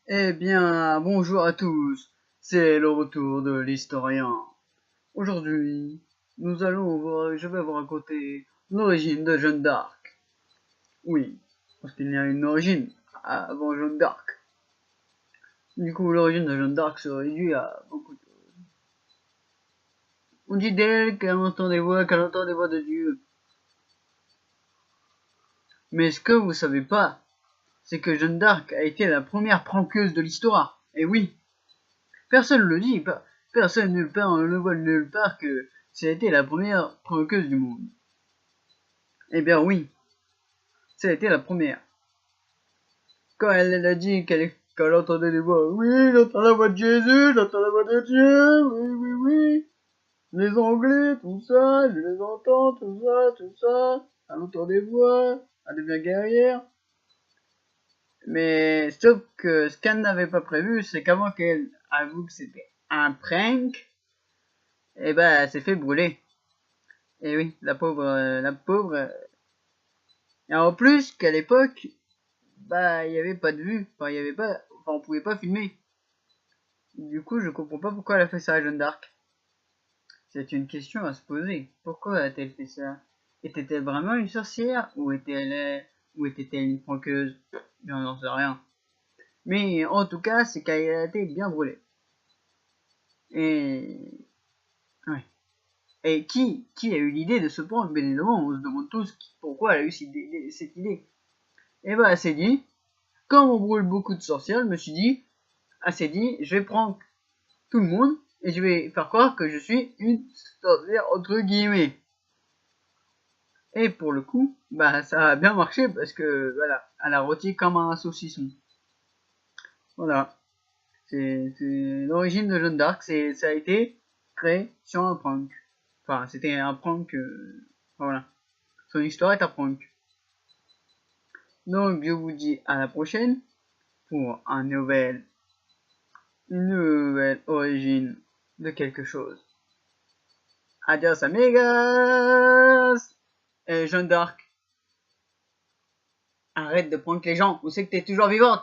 Eh bien, bonjour à tous, c'est le retour de l'historien. Aujourd'hui, je vais vous raconter l'origine de Jeanne d'Arc. Oui, parce qu'il y a une origine avant Jeanne d'Arc. Du coup, l'origine de Jeanne d'Arc se réduit à beaucoup de choses. On dit d'elle qu'elle entend des voix, de Dieu. Mais ce que vous savez pas, c'est que Jeanne d'Arc a été la première prankeuse de l'histoire. Et oui, personne ne le dit, personne nulle part ne voit nulle part que c'était la première prankeuse du monde. Eh bien oui, c'était la première. Quand elle a dit qu'elle entendait des voix, oui, j'entends la voix de Jésus, j'entends la voix de Dieu, oui, oui, oui. Les Anglais, tout ça, je les entends, tout ça. Elle entend des voix, elle devient guerrière. Mais sauf que ce qu'elle n'avait pas prévu, c'est qu'avant qu'elle avoue que c'était un prank, eh ben, elle s'est fait brûler. Et oui, la pauvre. Et en plus qu'à l'époque, bah, il y avait pas de vue. Enfin, il y avait pas, enfin, on pouvait pas filmer. Du coup, je comprends pas pourquoi elle a fait ça à Jeanne d'Arc. C'est une question à se poser. Pourquoi a-t-elle fait ça? Était-elle vraiment une sorcière ou était-elle une prankeuse? J'en n'en sais rien. Mais en tout cas, c'est qu'elle a été bien brûlée. Et ouais. Et qui a eu l'idée de ce prank? Bien évidemment, on se demande tous pourquoi elle a eu cette idée. Et bah, elle s'est dit, comme on brûle beaucoup de sorcières, je me suis dit, elle s'est dit, je vais prendre tout le monde et je vais faire croire que je suis une sorcière entre guillemets. Et pour le coup, bah ça a bien marché parce que voilà, elle a rôti comme un saucisson. Voilà, c'est l'origine de Jeanne d'Arc, ça a été créé sur un prank. Enfin, c'était un prank. Voilà, son histoire est un prank. Donc je vous dis à la prochaine pour une nouvelle origine de quelque chose. Adios amigas! Et Jeanne d'Arc, arrête de prendre les gens, on sait que t'es toujours vivante!